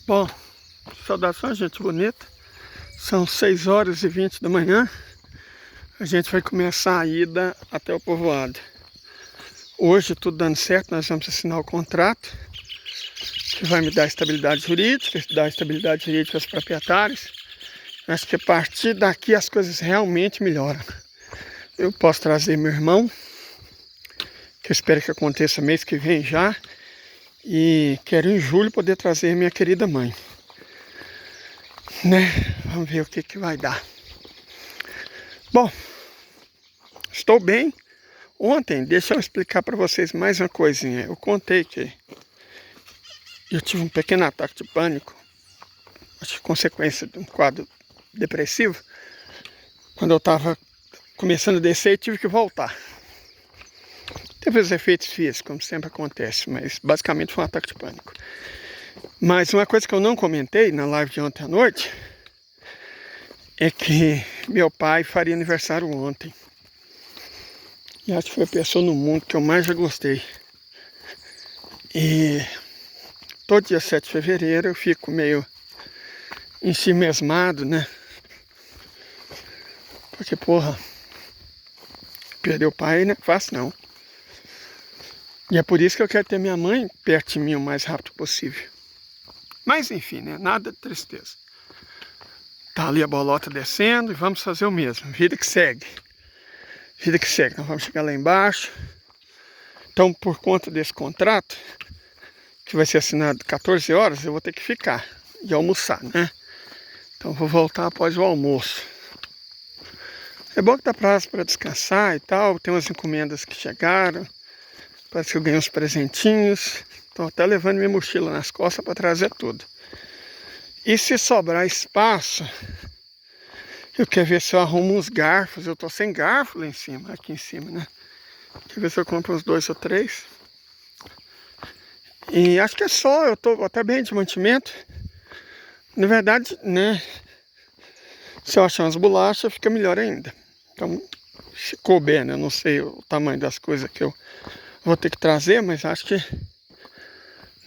Bom, saudações, gente bonita. São 6h20 da manhã. A gente vai começar a ida até o povoado. Hoje, tudo dando certo, nós vamos assinar o contrato, que vai me dar estabilidade jurídica, dar estabilidade jurídica aos proprietários. Acho que a partir daqui as coisas realmente melhoram. Eu posso trazer meu irmão, que eu espero que aconteça mês que vem já. E quero em julho poder trazer minha querida mãe. Né? Vamos ver o que vai dar. Bom, estou bem. Ontem, deixa eu explicar para vocês mais uma coisinha. Eu contei que eu tive um pequeno ataque de pânico, acho que consequência de um quadro depressivo. Quando eu estava começando a descer, eu tive que voltar. Teve os efeitos físicos, como sempre acontece, mas basicamente foi um ataque de pânico. Mas uma coisa que eu não comentei na live de ontem à noite é que meu pai faria aniversário ontem. E acho que foi a pessoa no mundo que eu mais já gostei. E todo dia 7 de fevereiro eu fico meio ensimesmado, né? Porque, porra, perder o pai não é fácil, não. E é por isso que eu quero ter minha mãe perto de mim o mais rápido possível. Mas enfim, né? Nada de tristeza. Tá ali a bolota descendo e vamos fazer o mesmo. Vida que segue. Vida que segue. Nós vamos chegar lá embaixo. Então, por conta desse contrato, que vai ser assinado 14 horas, eu vou ter que ficar e almoçar, né? Então, vou voltar após o almoço. É bom que dá prazo para descansar e tal. Tem umas encomendas que chegaram. Parece que eu ganhei uns presentinhos. Estou até levando minha mochila nas costas para trazer tudo. E se sobrar espaço, eu quero ver se eu arrumo uns garfos. Eu tô sem garfo lá em cima, aqui em cima, né? Quero ver se eu compro uns 2 ou 3. E acho que é só, eu tô até bem de mantimento. Na verdade, né? Se eu achar umas bolachas, fica melhor ainda. Então, se couber, né? Eu não sei o tamanho das coisas que eu vou ter que trazer, mas acho que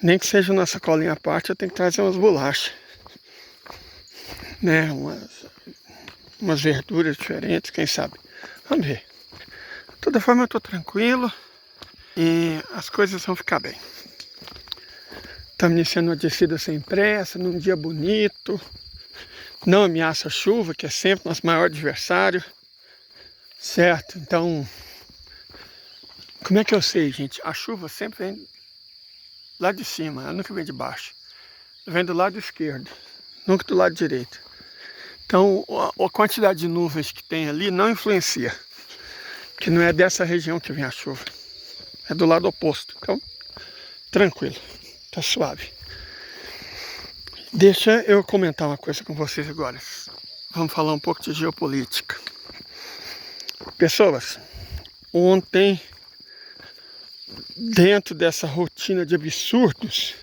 nem que seja uma sacolinha à parte, eu tenho que trazer umas bolachas. Né? Umas verduras diferentes, quem sabe. Vamos ver. De toda forma, eu tô tranquilo e as coisas vão ficar bem. Estamos iniciando uma descida sem pressa, num dia bonito. Não ameaça a chuva, que é sempre nosso maior adversário. Certo? Então, como é que eu sei, gente? A chuva sempre vem lá de cima, ela nunca vem de baixo. Vem do lado esquerdo, nunca do lado direito. Então, a quantidade de nuvens que tem ali não influencia. Que não é dessa região que vem a chuva. É do lado oposto. Então, tranquilo. Tá suave. Deixa eu comentar uma coisa com vocês agora. Vamos falar um pouco de geopolítica. Pessoas, ontem, dentro dessa rotina de absurdos,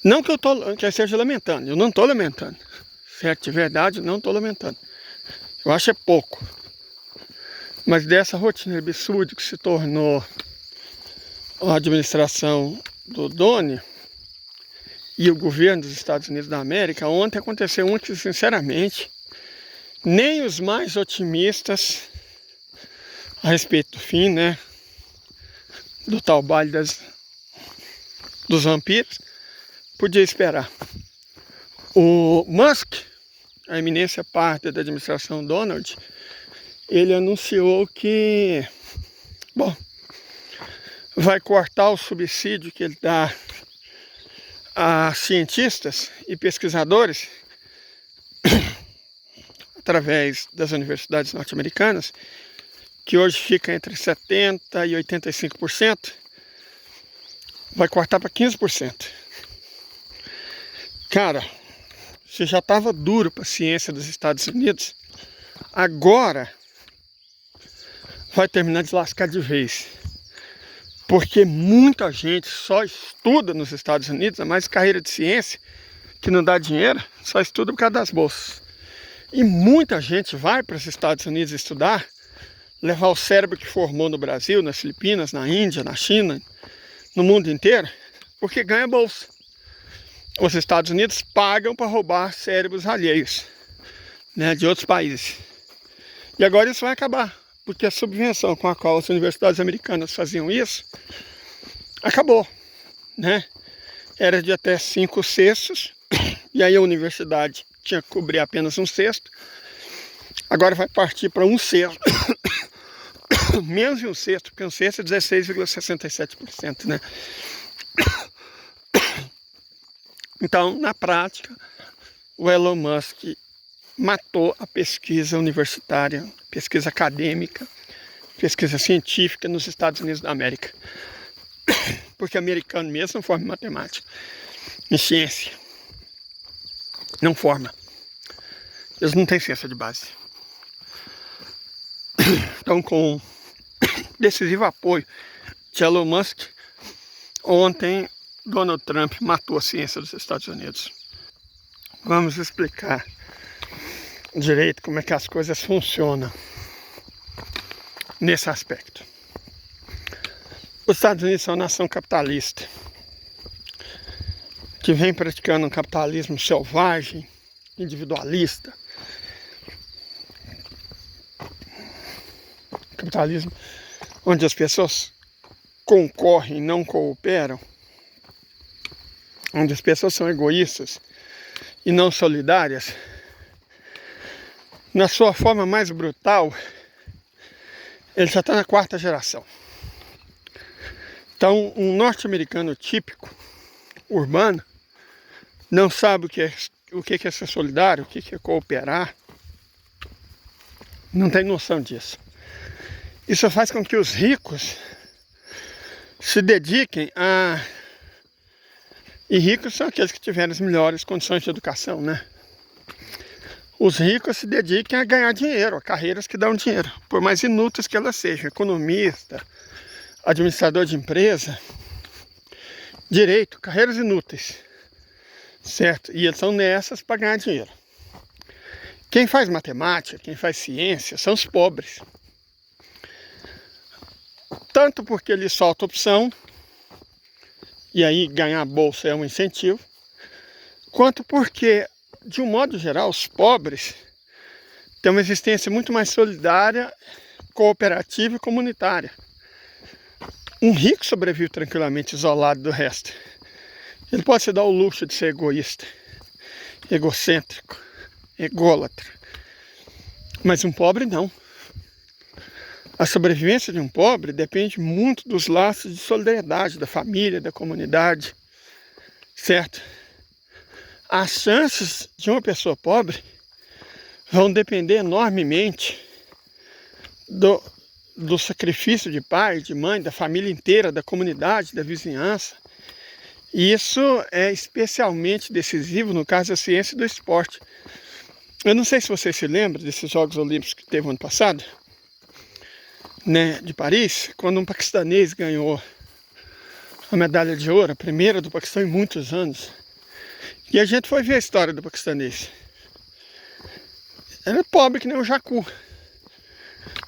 não que eu esteja lamentando, eu não estou lamentando. Certo, de verdade, eu não estou lamentando. Eu acho é pouco. Mas dessa rotina de absurdo que se tornou a administração do Doni e o governo dos Estados Unidos da América, ontem aconteceu um que, sinceramente, nem os mais otimistas a respeito do fim, né, do tal baile dos vampiros, podia esperar. O Musk, a eminência parte da administração Donald, ele anunciou que, bom, vai cortar o subsídio que ele dá a cientistas e pesquisadores através das universidades norte-americanas, que hoje fica entre 70% e 85%, vai cortar para 15%. Cara, se já estava duro para a ciência dos Estados Unidos, agora vai terminar de lascar de vez. Porque muita gente só estuda nos Estados Unidos, a mais carreira de ciência, que não dá dinheiro, só estuda por causa das bolsas. E muita gente vai para os Estados Unidos estudar, levar o cérebro que formou no Brasil, nas Filipinas, na Índia, na China, no mundo inteiro, porque ganha bolsa. os Estados Unidos pagam para roubar cérebros alheios, né, de outros países. E agora isso vai acabar, porque a subvenção com a qual as universidades americanas faziam isso acabou, né? Era de até 5/6, e aí a universidade tinha que cobrir apenas 1/6. Agora vai partir para 1/6, menos de 1/6, porque 1/6 é 16,67%, né? Então, na prática, o Elon Musk matou a pesquisa universitária, pesquisa acadêmica, pesquisa científica nos Estados Unidos da América. Porque americano mesmo não forma em matemática, em ciência. Não forma. Eles não têm ciência de base. Então, com decisivo apoio de Elon Musk, ontem Donald Trump matou a ciência dos Estados Unidos. Vamos explicar direito como é que as coisas funcionam nesse aspecto. Os Estados Unidos são uma nação capitalista que vem praticando um capitalismo selvagem, individualista. Capitalismo onde as pessoas concorrem e não cooperam, onde as pessoas são egoístas e não solidárias. Na sua forma mais brutal, ele já está na 4ª geração. Então, um norte-americano típico, urbano, não sabe o que é ser solidário, o que é cooperar, não tem noção disso. Isso faz com que os ricos se dediquem a... E ricos são aqueles que tiveram as melhores condições de educação, né? Os ricos se dediquem a ganhar dinheiro, a carreiras que dão dinheiro, por mais inúteis que elas sejam. Economista, administrador de empresa, direito, carreiras inúteis, certo? E eles são nessas para ganhar dinheiro. Quem faz matemática, quem faz ciência, são os pobres. Tanto porque ele solta opção, e aí ganhar a bolsa é um incentivo, quanto porque, de um modo geral, os pobres têm uma existência muito mais solidária, cooperativa e comunitária. Um rico sobrevive tranquilamente isolado do resto. Ele pode se dar o luxo de ser egoísta, egocêntrico, ególatra. Mas um pobre não. A sobrevivência de um pobre depende muito dos laços de solidariedade da família, da comunidade, certo? As chances de uma pessoa pobre vão depender enormemente do sacrifício de pai, de mãe, da família inteira, da comunidade, da vizinhança. E isso é especialmente decisivo no caso da ciência e do esporte. Eu não sei se você se lembra desses Jogos Olímpicos que teve ano passado, né, de Paris, quando um paquistanês ganhou a medalha de ouro, a primeira do Paquistão em muitos anos. E a gente foi ver a história do paquistanês. Era pobre que nem um jacu.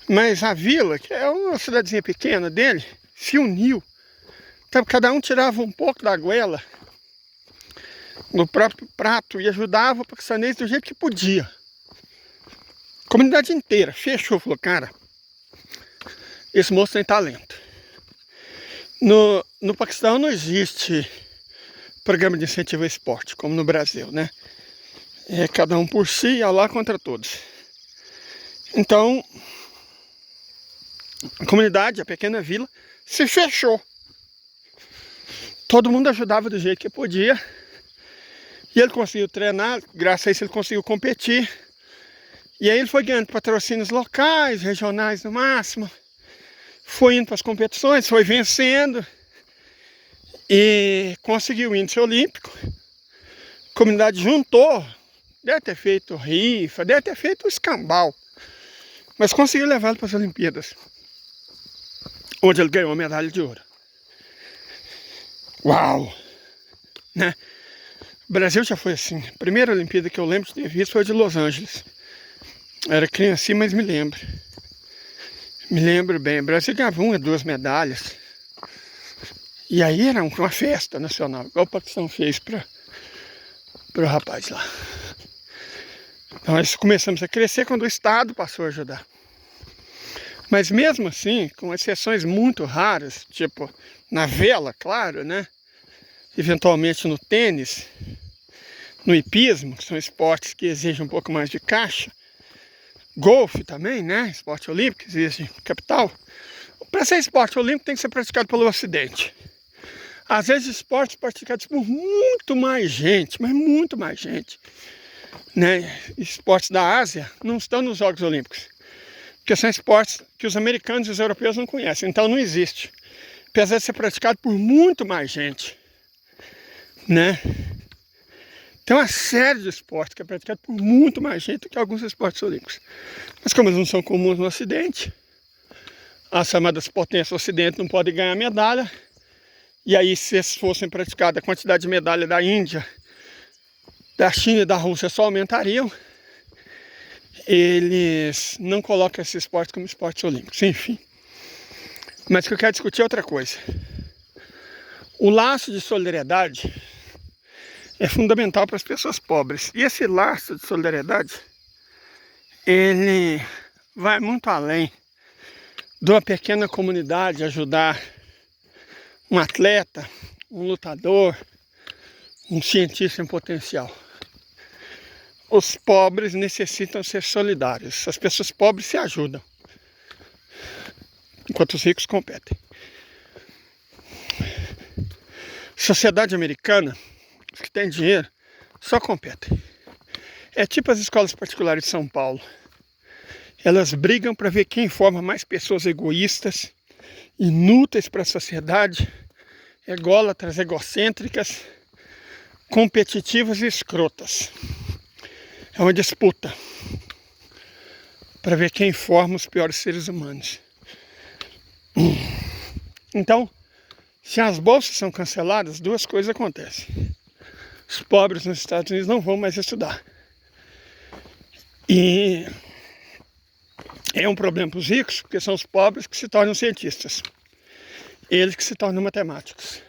Mas a vila, que é uma cidadezinha pequena dele, se uniu. Então, cada um tirava um pouco da goela no próprio prato e ajudava o paquistanês do jeito que podia. A comunidade inteira fechou, falou, cara, esse moço tem talento. No Paquistão não existe programa de incentivo ao esporte, como no Brasil, né? É cada um por si e Allah contra todos. Então, a comunidade, a pequena vila, se fechou. Todo mundo ajudava do jeito que podia. E ele conseguiu treinar, graças a isso ele conseguiu competir. E aí ele foi ganhando patrocínios locais, regionais no máximo. Foi indo para as competições, foi vencendo. E conseguiu o índice olímpico. A comunidade juntou. Deve ter feito rifa, deve ter feito escambau. Mas conseguiu levá-lo para as Olimpíadas, onde ele ganhou a medalha de ouro. Uau! Né? O Brasil já foi assim. A primeira Olimpíada que eu lembro de ter visto foi a de Los Angeles. Era criancinha, mas me lembro. Me lembro bem. O Brasil ganhava 1 ou 2 medalhas. E aí era uma festa nacional, igual o Paquistão fez para pro rapaz lá. Então nós começamos a crescer quando o Estado passou a ajudar. Mas mesmo assim, com exceções muito raras, tipo na vela, claro, né? Eventualmente no tênis, no hipismo, que são esportes que exigem um pouco mais de caixa. Golfe também, né? Esporte olímpico, exige capital. Para ser esporte olímpico tem que ser praticado pelo Ocidente. Às vezes esportes praticados por muito mais gente, mas muito mais gente, né? Esportes da Ásia não estão nos Jogos Olímpicos, porque são esportes que os americanos e os europeus não conhecem, então não existe. Apesar de ser praticado por muito mais gente, né? Tem uma série de esportes que é praticado por muito mais gente do que alguns esportes olímpicos. Mas como eles não são comuns no Ocidente, as chamadas potências do Ocidente não podem ganhar medalha. E aí, se fossem praticadas, a quantidade de medalha da Índia, da China e da Rússia só aumentariam. Eles não colocam esse esporte como esportes olímpicos, enfim. Mas o que eu quero discutir é outra coisa. O laço de solidariedade é fundamental para as pessoas pobres. E esse laço de solidariedade, ele vai muito além de uma pequena comunidade ajudar um atleta, um lutador, um cientista em potencial. Os pobres necessitam ser solidários. As pessoas pobres se ajudam, enquanto os ricos competem. Sociedade americana, os que têm dinheiro, só competem. É tipo as escolas particulares de São Paulo. Elas brigam para ver quem forma mais pessoas egoístas, inúteis para a sociedade, ególatras, egocêntricas, competitivas e escrotas. É uma disputa para ver quem forma os piores seres humanos. Então, se as bolsas são canceladas, duas coisas acontecem. Os pobres nos Estados Unidos não vão mais estudar. E é um problema para os ricos, porque são os pobres que se tornam cientistas. Eles que se tornam matemáticos.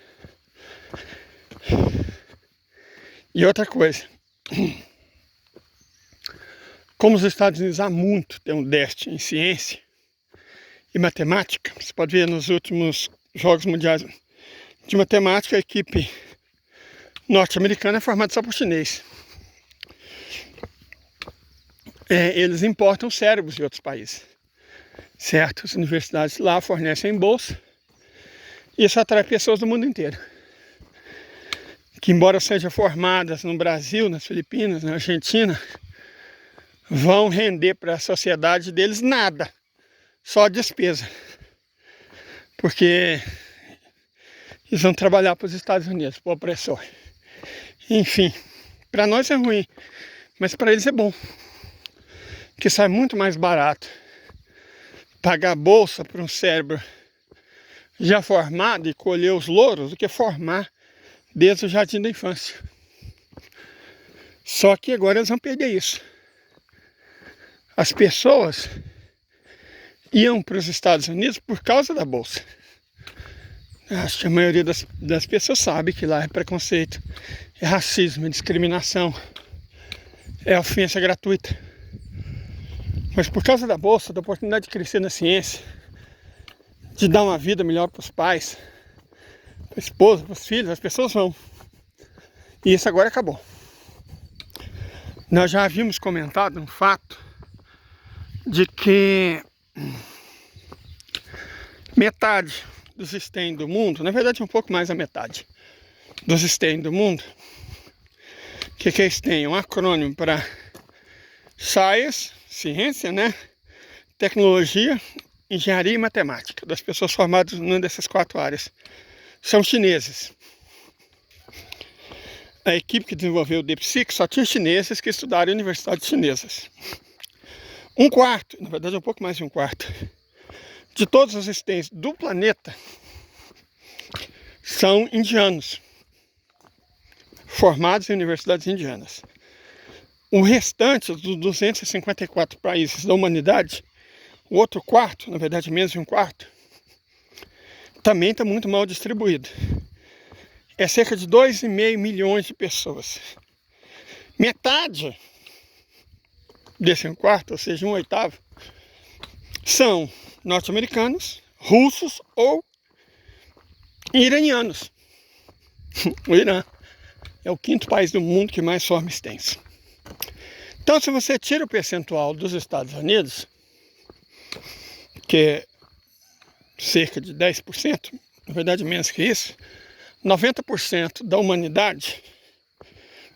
E outra coisa, como os Estados Unidos há muito têm um déficit em ciência e matemática, você pode ver nos últimos Jogos Mundiais de Matemática, a equipe norte-americana é formada só por chinês. Eles importam cérebros de outros países, certo? As universidades lá fornecem bolsa e isso atrai pessoas do mundo inteiro, que embora sejam formadas no Brasil, nas Filipinas, na Argentina, vão render para a sociedade deles nada, só despesa, porque eles vão trabalhar para os Estados Unidos, para o opressor. Enfim, para nós é ruim, mas para eles é bom, que sai muito mais barato pagar bolsa para um cérebro já formado e colher os louros do que formar desde o jardim da infância. Só que agora eles vão perder isso. As pessoas iam para os Estados Unidos por causa da bolsa. Acho que a maioria das pessoas sabe que lá é preconceito, é racismo, é discriminação, é ofensa gratuita. Mas por causa da bolsa, da oportunidade de crescer na ciência, de dar uma vida melhor para os pais, para a esposa, para os filhos, as pessoas vão. E isso agora acabou. Nós já havíamos comentado um fato de que metade dos STEM do mundo, na verdade um pouco mais da metade dos STEM do mundo, que é STEM? Um acrônimo para Science, ciência, né? Tecnologia, engenharia e matemática, das pessoas formadas numa dessas 4 áreas. São chineses. A equipe que desenvolveu o DeepSeek só tinha chineses que estudaram em universidades chinesas. 1/4, na verdade um pouco mais de 1/4, de todos os STEMs do planeta são indianos, formados em universidades indianas. O restante dos 254 países da humanidade, o outro quarto, na verdade menos de 1/4, também está muito mal distribuído. É cerca de 2,5 milhões de pessoas Metade desse 1/4, ou seja, 1/8, são norte-americanos, russos ou iranianos. O Irã é o 5º país do mundo que mais forma extenso. Então, se você tira o percentual dos Estados Unidos, que é cerca de 10%, na verdade menos que isso, 90% da humanidade,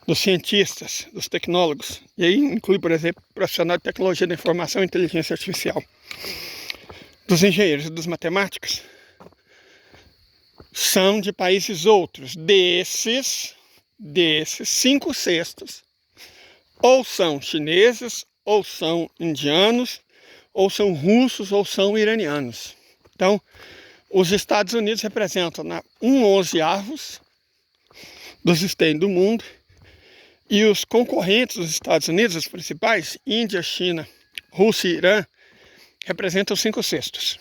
dos cientistas, dos tecnólogos, e aí inclui, por exemplo, profissional de tecnologia da informação e inteligência artificial, dos engenheiros e dos matemáticos, são de países outros. Desses 5/6 ou são chineses, ou são indianos, ou são russos, ou são iranianos. Então, os Estados Unidos representam 1/11 dos estados do mundo, e os concorrentes dos Estados Unidos, os principais, Índia, China, Rússia e Irã, representam 5/6.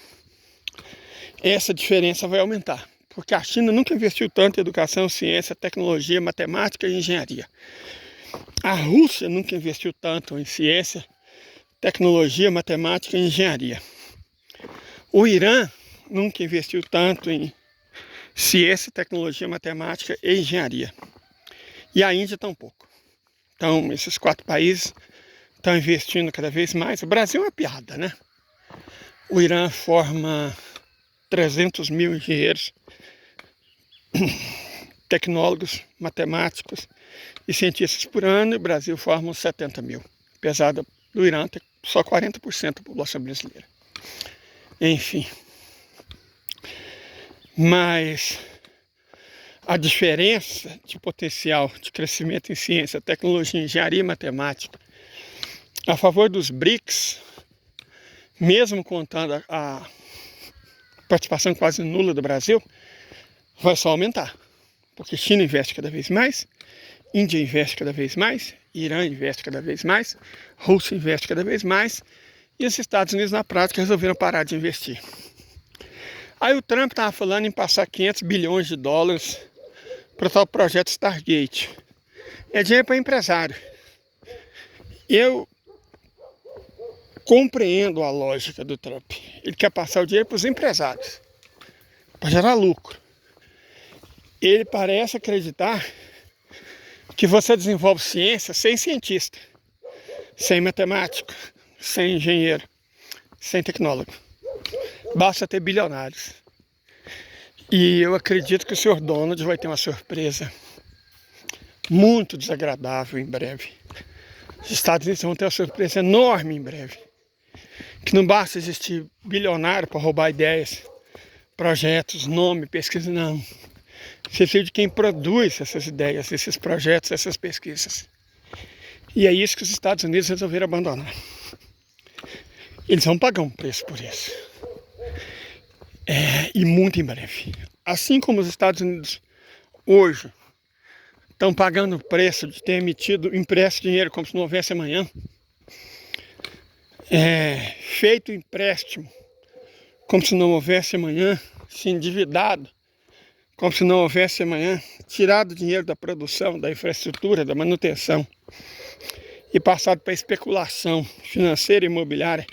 Essa diferença vai aumentar, porque a China nunca investiu tanto em educação, ciência, tecnologia, matemática e engenharia. A Rússia nunca investiu tanto em ciência, tecnologia, matemática e engenharia. O Irã nunca investiu tanto em ciência, tecnologia, matemática e engenharia. E a Índia tampouco. Então, esses 4 países estão investindo cada vez mais. O Brasil é uma piada, né? O Irã forma 300 mil engenheiros, tecnólogos, matemáticos e cientistas por ano, e o Brasil forma uns 70 mil. Apesar do Irã ter só 40% da população brasileira. Enfim. Mas a diferença de potencial de crescimento em ciência, tecnologia, engenharia e matemática a favor dos BRICS, mesmo contando a participação quase nula do Brasil, vai só aumentar. Porque China investe cada vez mais, Índia investe cada vez mais, Irã investe cada vez mais, Rússia investe cada vez mais, e os Estados Unidos, na prática, resolveram parar de investir. Aí o Trump estava falando em passar 500 bilhões de dólares para o tal projeto Stargate. É dinheiro para empresário. Eu compreendo a lógica do Trump. Ele quer passar o dinheiro para os empresários, para gerar lucro. Ele parece acreditar que você desenvolve ciência sem cientista, sem matemático, sem engenheiro, sem tecnólogo. Basta ter bilionários. E eu acredito que o Sr. Donald vai ter uma surpresa muito desagradável em breve. Os Estados Unidos vão ter uma surpresa enorme em breve. Que não basta existir bilionário para roubar ideias, projetos, nome, pesquisa, não. Você precisa de quem produz essas ideias, esses projetos, essas pesquisas. E é isso que os Estados Unidos resolveram abandonar. Eles vão pagar um preço por isso. E muito em breve. Assim como os Estados Unidos hoje estão pagando o preço de ter empresto dinheiro como se não houvesse amanhã, feito empréstimo como se não houvesse amanhã, se endividado como se não houvesse amanhã, tirado dinheiro da produção, da infraestrutura, da manutenção e passado para especulação financeira e imobiliária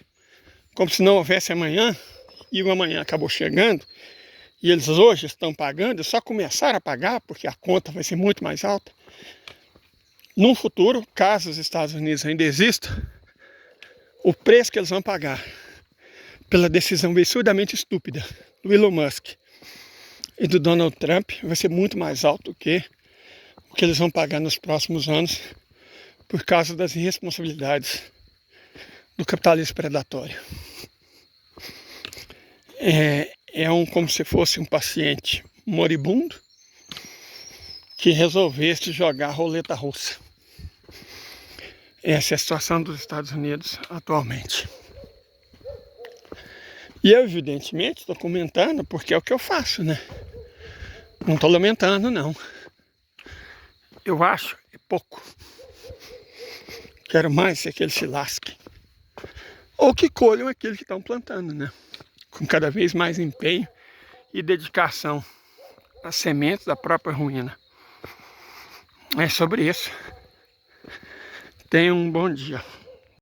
como se não houvesse amanhã, e o amanhã acabou chegando, e eles hoje estão pagando, e só começaram a pagar, porque a conta vai ser muito mais alta. No futuro, caso os Estados Unidos ainda existam, o preço que eles vão pagar pela decisão absurdamente estúpida do Elon Musk e do Donald Trump vai ser muito mais alto do que o que eles vão pagar nos próximos anos por causa das irresponsabilidades do capitalismo predatório. Como se fosse um paciente moribundo que resolvesse jogar roleta russa. Essa é a situação dos Estados Unidos atualmente. E eu, evidentemente, estou comentando porque é o que eu faço, né? Não estou lamentando, não. Eu acho pouco. Quero mais que eles se lasquem. Ou que colham aquilo que estão plantando, né? Com cada vez mais empenho e dedicação às sementes da própria ruína. É sobre isso. Tenha um bom dia.